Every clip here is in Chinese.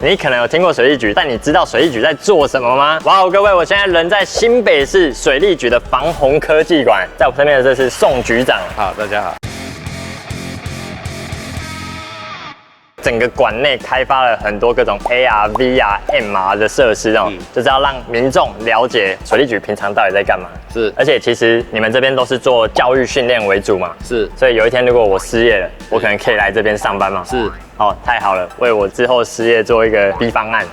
你可能有听过水利局，但你知道水利局在做什么吗？哇哦，各位，我现在人在新北市水利局的防洪科技馆，在我身边的这是宋局长。好，大家好。整个馆内开发了很多各种 AR、VR、MR 的设施哦，就是要让民众了解水利局平常到底在干嘛。是，而且其实你们这边都是做教育训练为主嘛。是，所以有一天如果我失业了，我可能可以来这边上班嘛。是，哦，太好了，为我之后失业做一个 B 方案。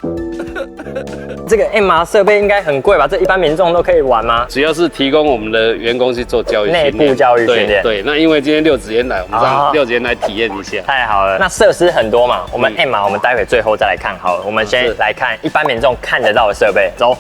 这个 MR 设备应该很贵吧？这一般民众都可以玩吗？主要是提供我们的员工去做教育训练，内部教育训练。对，那因为今天6职员来，我们让6职员来体验一下。太好了，那设施很多嘛，我们 MR 我们待会最后再来看好了。我们先来看一般民众看得到的设备，走。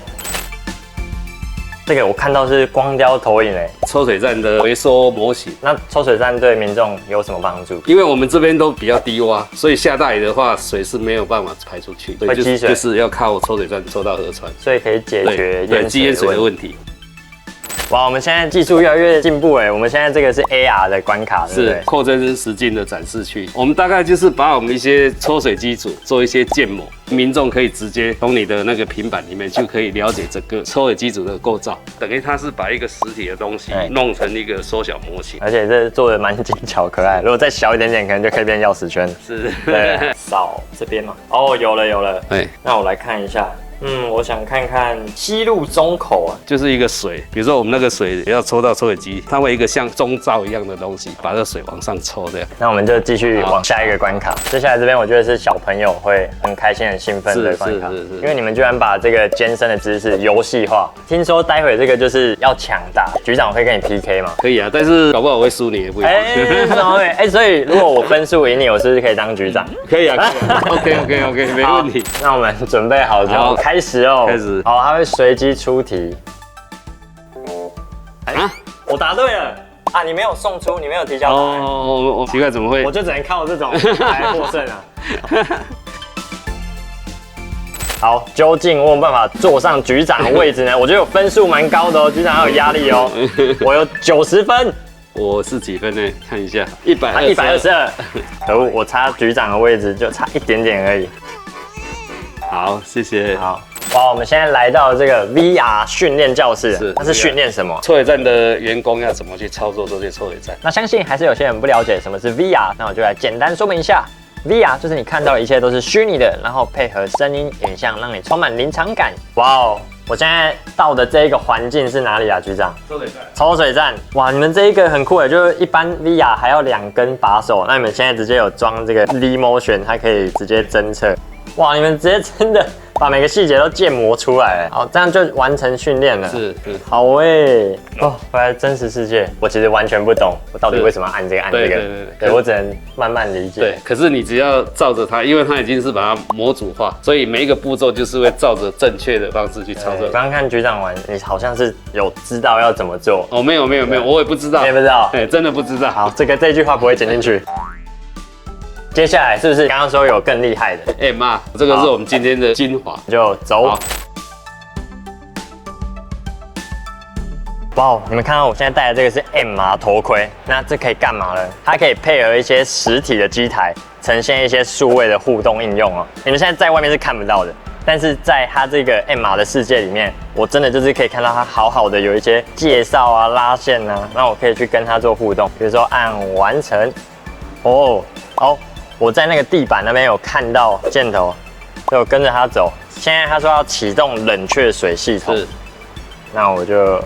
这个我看到是光雕投影诶，抽水站的回收模型。那抽水站对民众有什么帮助？因为我们这边都比较低洼，所以下大雨的话，水是没有办法排出去，会积水，就是要靠抽水站抽到河川，所以可以解决积淹水的问题。哇，我们现在技术越来越进步哎！我们现在这个是 AR 的关卡，对不对？是扩增实境的展示区。我们大概就是把我们一些抽水机组做一些建模，民众可以直接从你的那个平板里面就可以了解整个抽水机组的构造，等于它是把一个实体的东西弄成一个缩小模型，而且这做的蛮精巧可爱。如果再小一点点，可能就可以变钥匙圈。是，对，扫这边嘛。哦，有了。对，那我来看一下。我想看看吸入中口啊，就是一个水，比如说我们那个水要抽到抽水机，它会有一个像中罩一样的东西，把这个水往上抽这样。那我们就继续往下一个关卡。接下来这边我觉得是小朋友会很开心、很兴奋的关卡，因为你们居然把这个健身的知识游戏化。听说待会这个就是要抢答，局长会跟你 PK 吗？可以啊，但是搞不好我会输你也不一定。所以如果我分数赢你，我是不是可以当局长？可以啊，OK， 没问题。那我们准备好就开始哦。开始。好，他会随机出题。啊，我答对了啊！你没有送出，你没有提交答案。哦，奇怪，怎么会？我就只能靠这种来获胜啊。好，究竟我有办法坐上局长的位置呢？我觉得我分数蛮高的哦，局长要有压力哦。我有90分。我是几分呢？看一下，122。可恶，我差局长的位置就差一点点而已。好，谢谢。好。哇，我们现在来到这个 VR 训练教室，那是训练什么？抽水站的员工要怎么去操作这些抽水站？那相信还是有些人不了解什么是 VR， 那我就来简单说明一下。VR 就是你看到的一切都是虚拟的，然后配合声音、影像，让你充满临场感。哇哦！我现在到的这一个环境是哪里啊，局长？抽水站。哇，你们这一个很酷诶，就是一般 VR 还要2根把手，那你们现在直接有装这个 V-Motion， 它可以直接侦测。哇，你们直接真的把每个细节都建模出来了，好，这样就完成训练了。是，好诶。哦，回来真实世界，我其实完全不懂，我到底为什么按这个。对，我只能慢慢理解。对，可是你只要照着它，因为它已经是把它模组化，所以每一个步骤就是会照着正确的方式去操作。刚刚看局长玩，你好像是有知道要怎么做。哦，没有，我也不知道。你也不知道？对，真的不知道。好，这句话不会剪进去。接下来是不是刚刚说有更厉害的？妈，这个是我们今天的精华，就走。哇，你们看到我现在戴的这个是 MR 头盔，那这可以干嘛呢？它可以配合一些实体的机台，呈现一些数位的互动应用哦。你们现在在外面是看不到的，但是在它这个 MR 的世界里面，我真的就是可以看到它好好的有一些介绍啊、拉线啊，那我可以去跟它做互动，比如说按完成。哦，好。我在那个地板那边有看到箭头，就跟着它走。现在他说要启动冷却水系统，那我就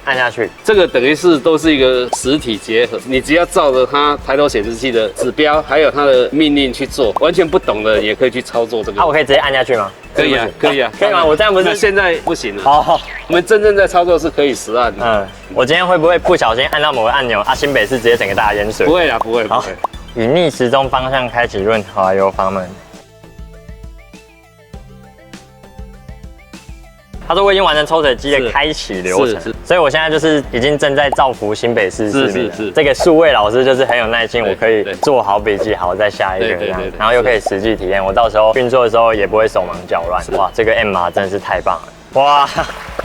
按下去。这个等于是都是一个实体结合，你只要照着它抬头显示器的指标，还有它的命令去做，完全不懂的也可以去操作这个。我可以直接按下去吗？可以啊，可以吗？我这样不是现在不行了。好，我们真正在操作是可以实按的。我今天会不会不小心按到某个按钮新北市直接整个大淹水？不会啦，不会。以逆时钟方向开启润滑油阀门。他说我已经完成抽水机的开启流程，所以我现在就是已经正在造福新北市市民。这个数位老师就是很有耐心，我可以做好笔记，好再下一个这样，然后又可以实际体验。我到时候运作的时候也不会手忙脚乱。哇，这个 MR 真的是太棒了！哇，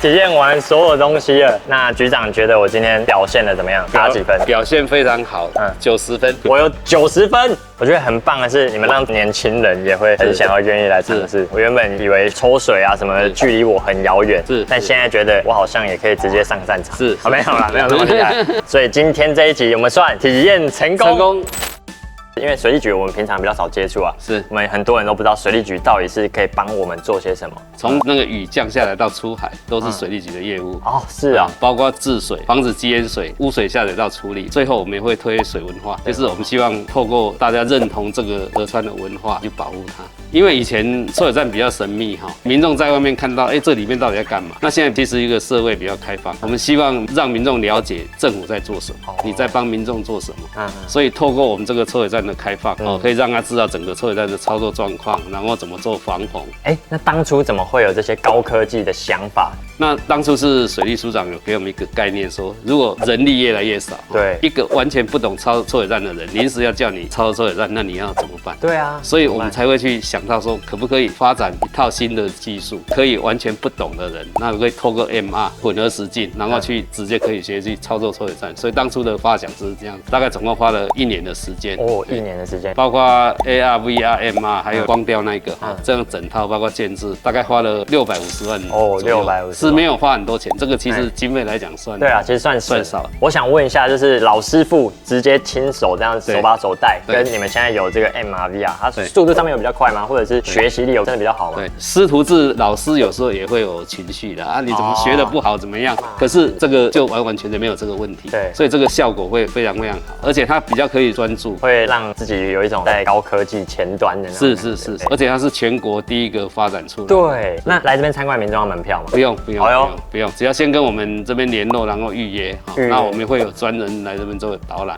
体验完所有东西了，那局长觉得我今天表现的怎么样？打几分？表现非常好，90分。我有90分。我觉得很棒的是，你们让年轻人也会很想要愿意来尝试。我原本以为抽水啊什么的距离我很遥远，但现在觉得我好像也可以直接上战场。没有啦，没有那么厉害。所以今天这一集我们算体验成功。因为水利局我们平常比较少接触啊，我们很多人都不知道水利局到底是可以帮我们做些什么。从那个雨降下来到出海，都是水利局的业务。哦，是啊，包括治水、防止积淹水、污水下水道处理。最后我们也会推水文化，就是我们希望透过大家认同这个河川的文化去保护它。因为以前抽水站比较神秘哈，民众在外面看到，这里面到底在干嘛？那现在其实一个社会比较开放，我们希望让民众了解政府在做什么，你在帮民众做什么。所以透过我们这个抽水站的开放，可以让他知道整个抽水站的操作状况，然后怎么做防洪。那当初怎么会有这些高科技的想法？那当初是水利署长有给我们一个概念说，如果人力越来越少，对，一个完全不懂操抽水站的人，临时要叫你操抽水站，那你要怎么办？对啊，所以我们才会去想到说，可不可以发展一套新的技术，可以完全不懂的人，那可以透过 MR 混合实境，然后去直接可以学去操作抽水站。所以当初的发想是这样，大概总共花了1年的时间。1年的时间，包括 AR、VR、MR， 还有光雕那个，这样整套包括建制，大概花了650万。650是没有花很多钱，这个其实经费来讲算对啊，其实算少。我想问一下，就是老师傅直接亲手这样手把手带，跟你们现在有这个 MR、VR， 它速度上面有比较快吗？或者是学习力有真的比较好吗？对，师徒制老师有时候也会有情绪的啊，你怎么学的不好怎么样？可是这个就完全的没有这个问题，对，所以这个效果会非常非常好，而且它比较可以专注，会让自己有一种在高科技前端的那种。是，而且它是全国第一个发展出来。对，那来这边参观民众要门票吗？不用，只要先跟我们这边联络，然后预约，那我们会有专人来这边做导览。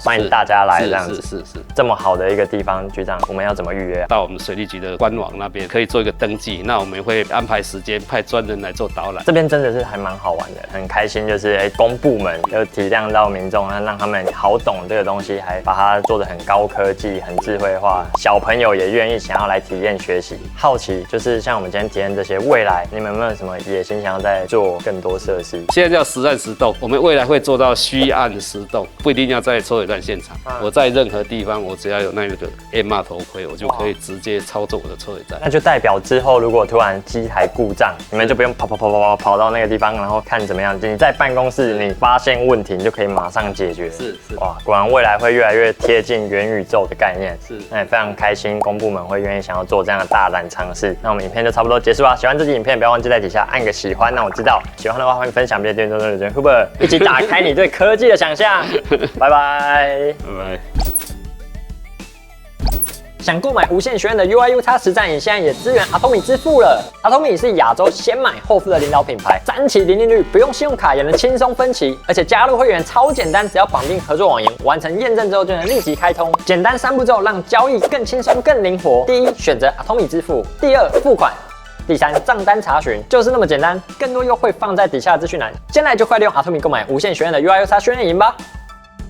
欢迎大家来这样子。是，这么好的一个地方，局长，我们要怎么预约？到我们水利局的官网那边可以做一个登记，那我们会安排时间派专人来做导览。这边真的是还蛮好玩的，很开心，就是公部门有体谅到民众，让他们好懂这个东西，还把它做得很高科技、很智慧化，小朋友也愿意想要来体验学习。好奇就是像我们今天体验这些，未来你们有没有什么野心想要再做更多设施？现在叫实岸实动，我们未来会做到虚岸实动，不一定要在抽水站现场。我在任何地方，我只要有那个 MR 头盔，我就可以直接操作我的抽水站。那就代表之后如果突然机台故障，你们就不用跑到那个地方，然后看怎么样。你在办公室，你发现问题，你就可以马上解决。是，哇，果然未来会越来越贴近元宇宙的概念。那也非常开心，公部门会愿意想要做这样的大胆尝试。那我们影片就差不多结束了。喜欢这期影片，不要忘记在底下按个喜欢，让我知道。喜欢的话，欢迎分享，并且订阅中的Huber，一起打开你对科技的想象。拜拜。想购买无线学院的 UIUX 实战影，现在也支援Atomi支付了。Atomi 是亚洲先买后付的领导品牌，3期零利率，不用信用卡也能轻松分期，而且加入会员超简单，只要绑定合作网银，完成验证之后就能立即开通。简单3步骤，让交易更轻松、更灵活。第一，选择Atomi支付；第二，付款；第三，账单查询，就是那么简单。更多优惠放在底下的资讯栏，现在就快利用Atomi购买无线学院的 UIUX 训练营吧。